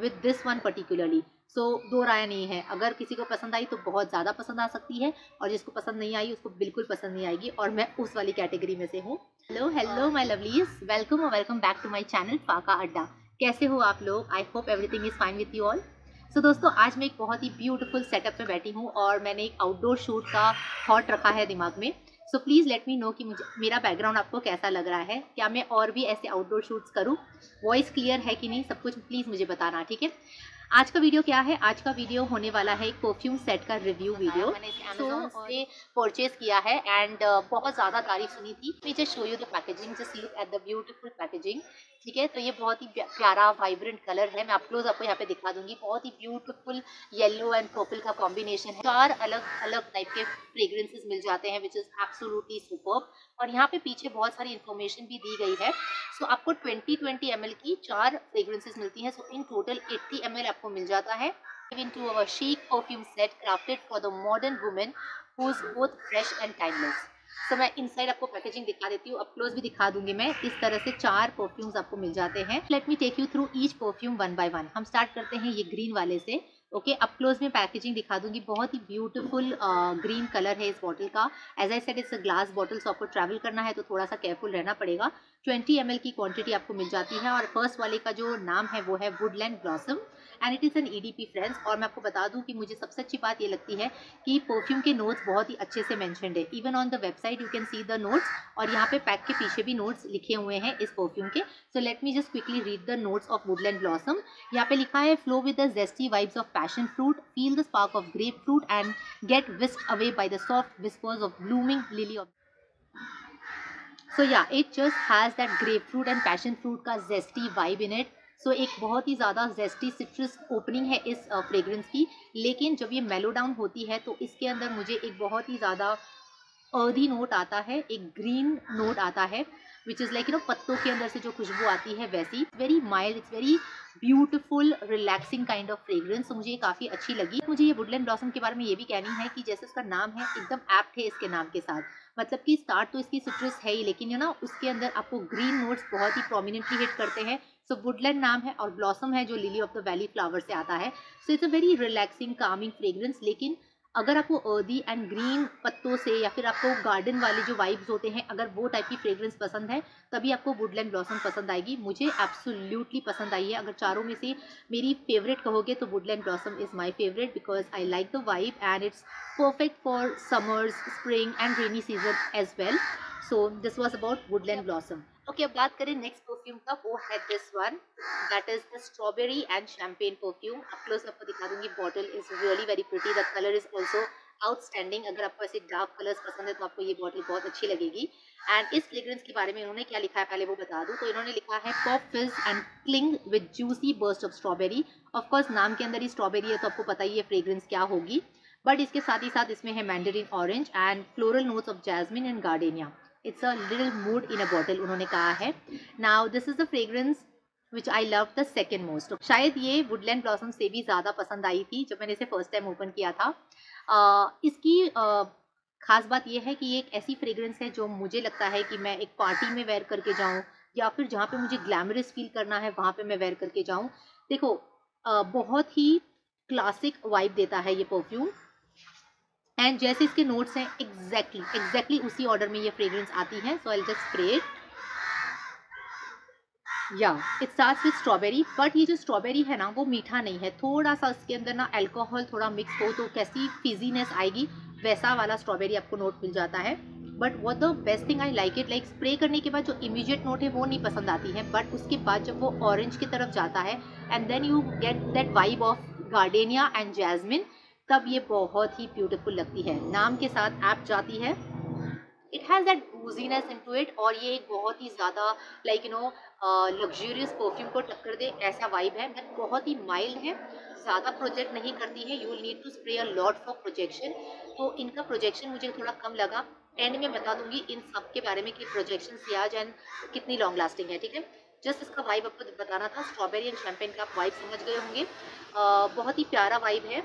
With this one particularly. So दो राय नहीं है, अगर किसी को पसंद आई तो बहुत ज़्यादा पसंद आ सकती है, और जिसको पसंद नहीं आई उसको बिल्कुल पसंद नहीं आएगी, और मैं उस वाली कैटेगरी में से हूँ। Hello hello my lovelies, welcome और welcome back to my channel Faka Adda. कैसे हो आप लोग? I hope everything is fine with you all. So दोस्तों, आज मैं एक बहुत ही ब्यूटीफुल सेटअप में बैठी हूँ और मैंने एक आउटडोर शूट का थॉट रखा है दिमाग में। So please let me know कि मुझे मेरा बैकग्राउंड आपको कैसा लग रहा है, क्या मैं और भी ऐसे आउटडोर शूट्स करूँ, वॉइस क्लियर है कि नहीं, सब कुछ प्लीज़ मुझे बताना, ठीक है। आज का वीडियो क्या है? आज का वीडियो होने वाला है एक परफ्यूम सेट का रिव्यू वीडियो। मैंने इसे अमेज़न से परचेज किया है एंड बहुत ज़्यादा तारीफ सुनी थी। मी just show you the packaging, just look at the beautiful packaging, ठीक है। तो ये बहुत ही प्यारा वाइब्रेंट कलर है, मैं आप क्लोज आपको यहाँ पे दिखा दूंगी। बहुत ही ब्यूटीफुल येलो एंड पर्पल का कॉम्बिनेशन है। 4 अलग अलग टाइप के फ्रेग्रेंसेस मिल जाते हैं, विच इज एब्सोल्युटली सुपर्ब। और यहाँ पे पीछे बहुत सारी इन्फॉर्मेशन भी दी गई है। सो आपको 20 ml की 4 फ्रेग्रेंसेस मिलती हैं। सो इन टोटल 80 ml आपको मिल जाता है। into our chic perfume set crafted for the modern woman who's both fresh and timeless। तो मैं इनसाइड आपको पैकेजिंग दिखा देती हूँ, अब क्लोज भी दिखा दूंगी मैं। इस तरह से 4 परफ्यूम्स आपको मिल जाते हैं। Let me take you through each perfume one by one. हम स्टार्ट करते हैं ये ग्रीन वाले से। ओके, अब क्लोज में पैकेजिंग दिखा दूंगी। बहुत ही ब्यूटीफुल ग्रीन कलर है इस बॉटल का। As I said, it's a glass bottle, so आपको ट्रैवल करना है तो थोड़ा सा केयरफुल रहना पड़ेगा। 20 ml की क्वांटिटी आपको मिल जाती है। और फर्स्ट वाले का जो नाम है वो है Woodland blossom and it is an EDP friends. और मैं आपको बता दूं कि मुझे सबसे अच्छी बात ये लगती है कि परफ्यूम के नोट्स बहुत ही अच्छे से मेंशन्ड है। Even on the website you can see the notes, और यहाँ पे पैक के पीछे भी नोट्स लिखे हुए हैं इस परफ्यूम के। So let me just quickly read the notes of Woodland Blossom. यहाँ पे लिखा है, flow with the zesty vibes of passion fruit, feel the spark of grapefruit and get whisked away by the soft whispers of blooming lily of. So yeah, it just has that grapefruit and passion fruit का zesty vibe in it. So एक बहुत ही ज़्यादा zesty citrus opening है इस fragrance की। लेकिन जब ये मेलो डाउन होती है तो इसके अंदर मुझे एक बहुत ही ज़्यादा अर्दी नोट आता है, एक ग्रीन नोट आता है, विच इज़ लाइक पत्तों के अंदर से जो खुशबू आती है वैसी। Very mild, it's very beautiful relaxing kind of fragrance. तो मुझे ये काफ़ी अच्छी लगी। मुझे ये वुडलैंड ब्लॉसम के बारे में ये भी कहनी है कि जैसे उसका नाम है एकदम एप्ट है इसके नाम के साथ। मतलब कि स्टार्ट तो इसकी सिट्रस है ही, लेकिन उसके अंदर आपको ग्रीन नोट्स बहुत ही प्रोमिनेंटली हिट करते हैं। सो वुडलैंड नाम है और ब्लॉसम है जो lily of the valley flower से आता है। So it's a very relaxing Kameng fragrance. लेकिन अगर आपको अर्दी एंड ग्रीन पत्तों से, या फिर आपको गार्डन वाले जो वाइब्स होते हैं, अगर वो टाइप की फ्रेग्रेंस पसंद है, तभी आपको वुडलैंड ब्लॉसम पसंद आएगी। मुझे एब्सोल्युटली पसंद आई है। अगर चारों में से मेरी फेवरेट कहोगे तो Woodland blossom is my favourite, because I like the vibe and it's perfect for summers, spring and rainy season as well. So this was about woodland blossom. Okay, अब बात करें नेक्स्ट परफ्यूम का, वो है this one, that is the strawberry and champagne perfume. अब close आपको दिखा दूंगी। Bottle is really very pretty, the colour is also outstanding. अगर आपको ऐसे डार्क कलर्स पसंद है तो आपको ये बॉटल बहुत अच्छी लगेगी। एंड इस फ्रेग्रेंस के बारे में इन्होंने क्या लिखा है पहले वो बता दूं। तो इन्होंने लिखा है, पॉप फिज and cling with juicy burst of strawberry. Of course नाम के अंदर ही स्ट्रॉबेरी है तो आपको पता ही है फ्रेग्रेंस क्या होगी। बट इसके साथ ही साथ इसमें है mandarin orange and floral notes of jasmine and gardenia. It's a little mood in a bottle, उन्होंने कहा है। Now this is the fragrance which I love the second most. शायद ये वुडलैंड ब्लॉसम से भी ज़्यादा पसंद आई थी जब मैंने इसे फर्स्ट टाइम ओपन किया था। इसकी खास बात यह है कि ये एक ऐसी फ्रेग्रेंस है जो मुझे लगता है कि मैं एक पार्टी में वेयर करके जाऊँ, या फिर जहाँ पे मुझे ग्लैमरस फील करना है वहाँ पे मैं वेयर करके जाऊँ। देखो, बहुत ही क्लासिक वाइब देता है ये परफ्यूम। एंड जैसे इसके नोट्स हैं एग्जैक्टली उसी ऑर्डर में ये फ्रेग्रेंस आती है। सो आई जस्ट स्प्रे इट। या, it starts with strawberry, but ये जो स्ट्रॉबेरी है ना वो मीठा नहीं है। थोड़ा सा इसके अंदर ना अल्कोहल थोड़ा मिक्स हो तो कैसी फिजीनेस आएगी, वैसा वाला स्ट्रॉबेरी आपको नोट मिल जाता है। But what the best thing I like it, like spray करने के बाद जो इमीडिएट नोट है वो नहीं पसंद आती है, बट उसके बाद जब वो ऑरेंज की तरफ जाता है and then you get that vibe of gardenia and jasmine, तब ये बहुत ही ब्यूटीफुल लगती है। नाम के साथ ऐप जाती है। It has that boujeeness into it, और ये एक बहुत ही ज़्यादा लाइक लग्जरियस परफ्यूम को टक्कर दे ऐसा वाइब है। बट बहुत ही माइल्ड है, ज़्यादा प्रोजेक्ट नहीं करती है। You will need to spray a lot for projection. तो इनका प्रोजेक्शन मुझे थोड़ा कम लगा। एंड में बता दूंगी इन सब के बारे में कि प्रोजेक्शन सियाज एंड कितनी लॉन्ग लास्टिंग है, ठीक है। जस्ट इसका वाइब आपको बताना था। स्ट्रॉबेरी एंड शैम्पेन का आप वाइब समझ गए होंगे। बहुत ही प्यारा वाइब है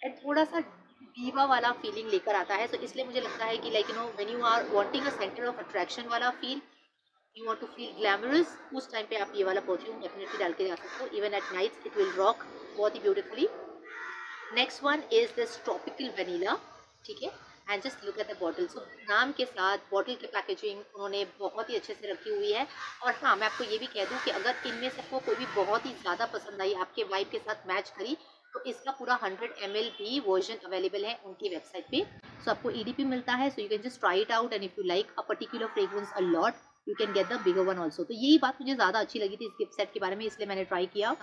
एंड थोड़ा सा दीवा वाला फीलिंग लेकर आता है। सो इसलिए मुझे लगता है कि like when you are wanting a centre of attraction वाला feel, you want to feel glamorous, उस टाइम पे आप ये वाला परफ्यूम डेफिनेटली डाल के जा सकते हो. Even at nights it will rock बहुत ही beautifully. Next one is this tropical vanilla. ठीक है, and just look at the bottle. So नाम के साथ बॉटल की पैकेजिंग उन्होंने बहुत ही अच्छे से रखी हुई है. और हाँ, मैं आपको ये भी कह दूं कि अगर इनमें से आपको कोई भी बहुत ही ज़्यादा पसंद आई, आपके वाइब के साथ मैच करी, तो इसका पूरा 100 ml भी वर्जन अवेलेबल है उनकी वेबसाइट पे. सो आपको EDP मिलता है, so you can just try it out, and if you like a particular fragrance a lot, you can get the bigger one also. तो यही बात मुझे ज़्यादा अच्छी लगी थी इस गिफ्ट सेट के बारे में, इसलिए मैंने ट्राई किया.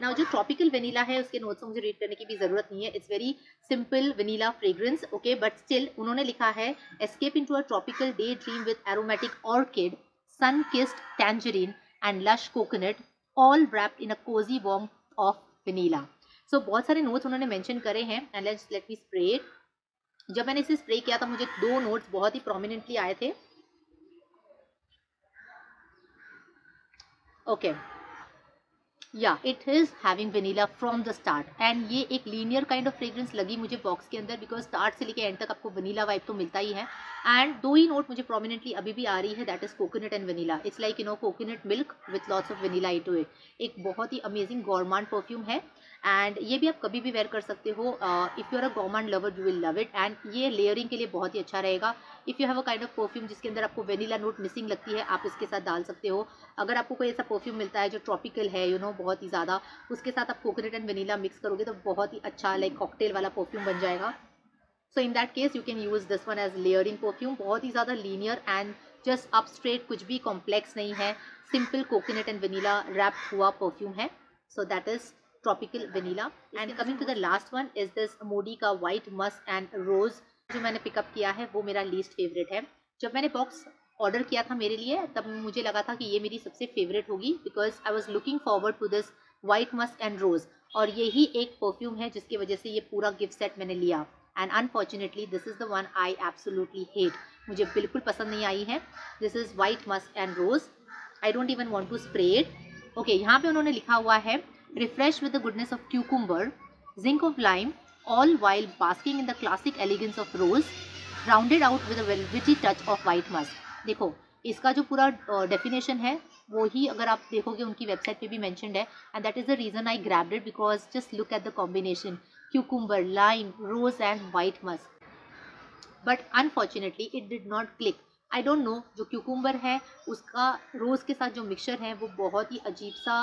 ना जो ट्रॉपिकल वेनिला है उसके नोट्स मुझे रीड करने की भी ज़रूरत नहीं है. It's very simple vanilla fragrance. Okay, but still उन्होंने लिखा है escape into a tropical day dream with aromatic orchid, sun kissed tangerine and lush coconut, all wrapped in a cozy warmth of vanilla. So बहुत सारे notes उन्होंने mention करे हैं, and let me spray it. जब मैंने इसे spray किया था मुझे दो नोट्स बहुत ही प्रोमिनेंटली आए थे. ओके, या it is having vanilla from the start, and ये एक लीनियर काइंड ऑफ फ्रेग्रेंस लगी मुझे बॉक्स के अंदर, बिकॉज स्टार्ट से लेके एंड तक आपको वेनिला वाइब तो मिलता ही है. एंड दो ही नोट मुझे प्रोमिनेंटली अभी भी आ रही है, that is coconut and vanilla. It's like coconut milk with lots of vanilla into it. एक बहुत ही अमेजिंग गॉर्मांड परफ्यूम है, एंड ये भी आप कभी भी वेयर कर सकते हो. If you are a gourmand lover you will love it, and ये लेयरिंग के लिए बहुत ही अच्छा रहेगा. If you have a kind of perfume जिसके अंदर आपको वेनिला नोट मिसिंग लगती है, आप इसके साथ डाल सकते हो. अगर आपको कोई ऐसा परफ्यूम मिलता है जो ट्रॉपिकल है बहुत ही ज़्यादा, उसके साथ आप कोकोनट एंड वेनिला मिक्स करोगे तो बहुत ही अच्छा लाइक कॉकटेल वाला परफ्यूम बन जाएगा. So in that case you can use this one as layering perfume. बहुत ही ज़्यादा linear and just up straight, कुछ भी कॉम्प्लेक्स नहीं है. Simple coconut and vanilla wrap हुआ परफ्यूम है. So that is tropical vanilla. And coming to the last one is this Modi का वाइट मस्क एंड रोज. जो मैंने पिकअप किया है वो मेरा लीस्ट फेवरेट है. जब मैंने बॉक्स ऑर्डर किया था मेरे लिए, तब मुझे लगा था कि ये मेरी सबसे फेवरेट होगी, because I was looking forward to this white musk and rose. और यही एक परफ्यूम है जिसकी वजह से ये पूरा गिफ्ट सेट मैंने लिया. And unfortunately this is the one I absolutely hate. मुझे बिल्कुल पसंद नहीं आई है. This is white musk and rose. I don't even want to spray it. Okay, यहाँ पे उन्होंने लिखा हुआ है refresh with the goodness of cucumber, zing of lime, all while basking in the classic elegance of rose, rounded out with a velvety touch of white musk. देखो, इसका जो पूरा डेफिनेशन है वो ही अगर आप देखोगे उनकी वेबसाइट पे भी मेंशन्ड है, and that is the reason I grabbed it, because just look at the combination cucumber, lime, rose and white musk. But unfortunately it did not click. I don't know, जो cucumber है उसका रोज के साथ जो mixture है वो बहुत ही अजीब सा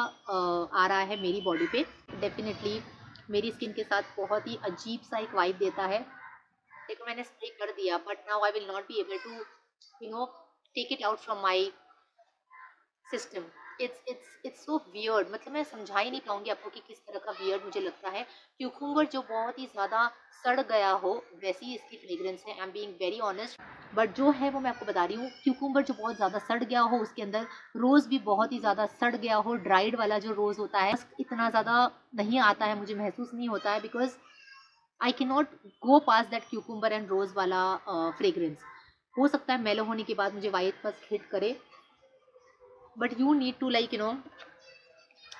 आ रहा है मेरी बॉडी पे. डेफिनेटली मेरी स्किन के साथ बहुत ही अजीब सा एक वाइब देता है. देखो, मैंने स्प्रे कर दिया, but now I will not be able to take it out from my system. It's so weird. मतलब मैं समझा ही नहीं पाऊंगी आपको कि किस तरह का वियर्ड मुझे लगता है. क्यूकुम्बर जो बहुत ही ज़्यादा सड़ गया हो वैसी ही इसकी फ्रेग्रेंस है. I am being very honest, but जो है वो मैं आपको बता रही हूँ. क्यूकुम्बर जो बहुत ज़्यादा सड़ गया हो, उसके अंदर रोज़ भी बहुत ही ज़्यादा सड़ गया हो. ड्राइड वाला जो रोज़ होता है इतना ज़्यादा नहीं आता है, मुझे महसूस नहीं होता है, because I can not go pass that cucumber and rose वाला फ्रेग्रेंस. हो सकता है मेलो होने के बाद मुझे वाइट मस्क हिट करे, but you need to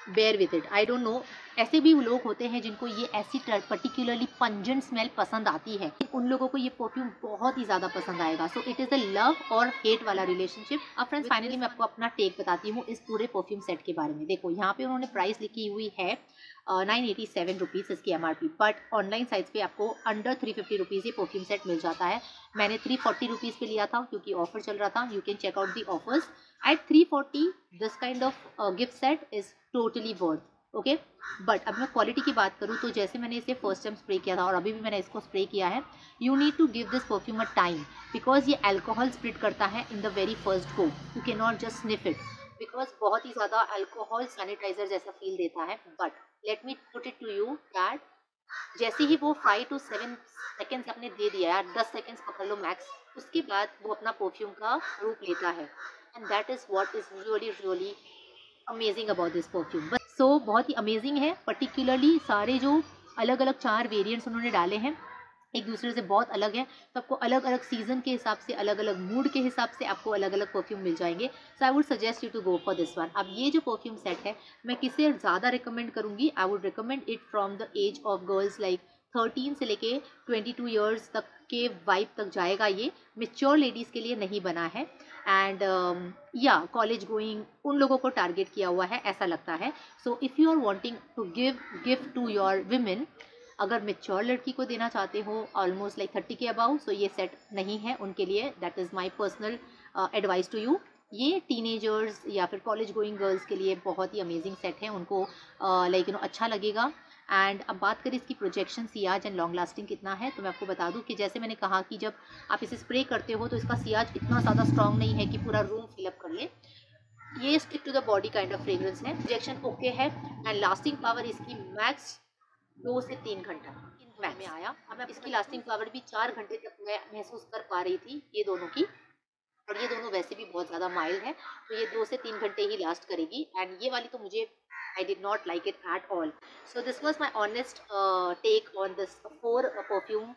bear with it. I don't know, ऐसे भी लोग होते हैं जिनको ये ऐसी पर्टिकुलरली पंजेंट स्मेल पसंद आती है. उन लोगों को ये परफ्यूम बहुत ही ज़्यादा पसंद आएगा. So it is a love और हेट वाला रिलेशनशिप. अब फ्रेंड्स, फाइनली मैं आपको अपना टेक बताती हूँ इस पूरे परफ्यूम सेट के बारे में. देखो, यहाँ पे उन्होंने प्राइस लिखी हुई है 987 रुपीज़ इसकी MRP, बट ऑनलाइन साइट्स पे आपको अंडर 350 रुपीज़ ये परफ्यूम सेट मिल जाता है. मैंने 340 रुपीज़ पे लिया था क्योंकि ऑफर चल रहा था. You can check out the offers. At 340 this kind of gift set is totally worth. Okay, but अब मैं क्वालिटी की बात करूँ तो जैसे मैंने इसे फर्स्ट टाइम स्प्रे किया था और अभी भी मैंने इसको स्प्रे किया है, you need to give this perfume a time, because ये अल्कोहल स्प्रिट करता है in the very first go. You can not just sniff it, because बहुत ही ज़्यादा अल्कोहल सैनिटाइजर जैसा फील देता है. But let me put it to you that जैसे ही वो 5 to 7 सेकेंड्स आपने दे दिया, यार 10 सेकेंड्स पकड़ लो मैक्स, उसके बाद वो अपना परफ्यूम का रूप लेता है. And that is what is really really amazing about this perfume. But so बहुत ही अमेजिंग है. पर्टिकुलरली सारे जो अलग अलग 4 वेरिएंट्स उन्होंने डाले हैं एक दूसरे से बहुत अलग है, तो आपको अलग अलग सीजन के हिसाब से, अलग अलग मूड के हिसाब से आपको अलग अलग परफ्यूम मिल जाएंगे. So I would suggest you to go for this one. अब ये जो परफ्यूम सेट है मैं किसे ज़्यादा रिकमेंड करूँगी, I would recommend it from the age of girls like 13 से लेके 22 ईयर्स तक के वाइब तक जाएगा। ये मेच्योर लेडीज़ के लिए नहीं बना है एंड या कॉलेज गोइंग उन लोगों को टारगेट किया हुआ है ऐसा लगता है। So if you are wanting to give gift to your women, अगर मेच्योर लड़की को देना चाहते हो ऑलमोस्ट लाइक 30 के अबाउ, सो ये सेट नहीं है उनके लिए। That is my personal advice to you. ये टीनेजर्स या फिर कॉलेज गोइंग गर्ल्स के लिए बहुत ही अमेजिंग सेट है, उनको लाइक अच्छा लगेगा। एंड अब बात करें इसकी projection, Ciaz and long lasting कितना है, तो मैं आपको बता दूं कि जैसे मैंने कहा कि जब आप इसे स्प्रे करते हो तो इसका सियाज इतना ज़्यादा स्ट्रॉन्ग नहीं है कि पूरा रूम फिलअप कर ले। ये stick to the body kind of fragrance है। प्रोजेक्शन ओके है एंड लास्टिंग पावर इसकी मैक्स 2 से 3 घंटा मैक्स में आया। अब मैं इसकी लास्टिंग पावर भी 4 घंटे तक मैं महसूस कर पा रही थी ये दोनों की, और ये दोनों वैसे भी बहुत ज़्यादा माइल्ड है, तो ये 2 से 3 घंटे ही लास्ट करेगी। एंड ये वाली तो मुझे I did not like it at all. So this was my honest take on this 4 perfume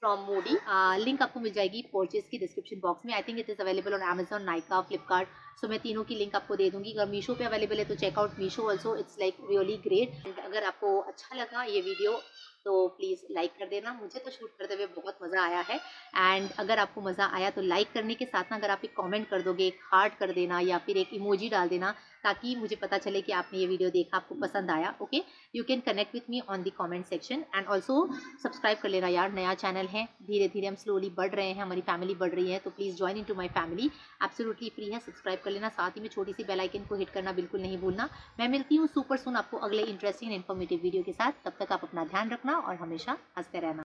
from Modi. Link आपको मिल जाएगी परचेज की डिस्क्रिप्शन बॉक्स में। I think it is available on Amazon, Nykaa, Flipkart. सो मैं तीनों की लिंक आपको दे दूंगी। अगर मीशो पे अवेलेबल है तो check out Meesho also, it's like really great. And अगर आपको अच्छा लगा ये वीडियो तो प्लीज़ लाइक कर देना। मुझे तो शूट करते हुए बहुत मज़ा आया है। एंड अगर आपको मज़ा आया तो लाइक करने के साथ ना अगर आप एक कमेंट कर दोगे, एक हार्ट कर देना या फिर एक इमोजी डाल देना, ताकि मुझे पता चले कि आपने ये वीडियो देखा, आपको पसंद आया। Okay, you can connect with me on the comment section and also subscribe कर लेना यार, नया चैनल है, धीरे धीरे हम स्लोली बढ़ रहे हैं, हमारी फैमिली बढ़ रही है, तो please join into my family. Absolutely free है, सब्सक्राइब कर लेना, साथ ही में छोटी सी बेल आइकन को हिट करना बिल्कुल नहीं भूलना। मैं मिलती हूँ सुपर सून आपको अगले इंटरेस्टिंग इन्फॉर्मेटिव वीडियो के साथ। तब तक आप अपना ध्यान रखना और हमेशा हंसते रहना।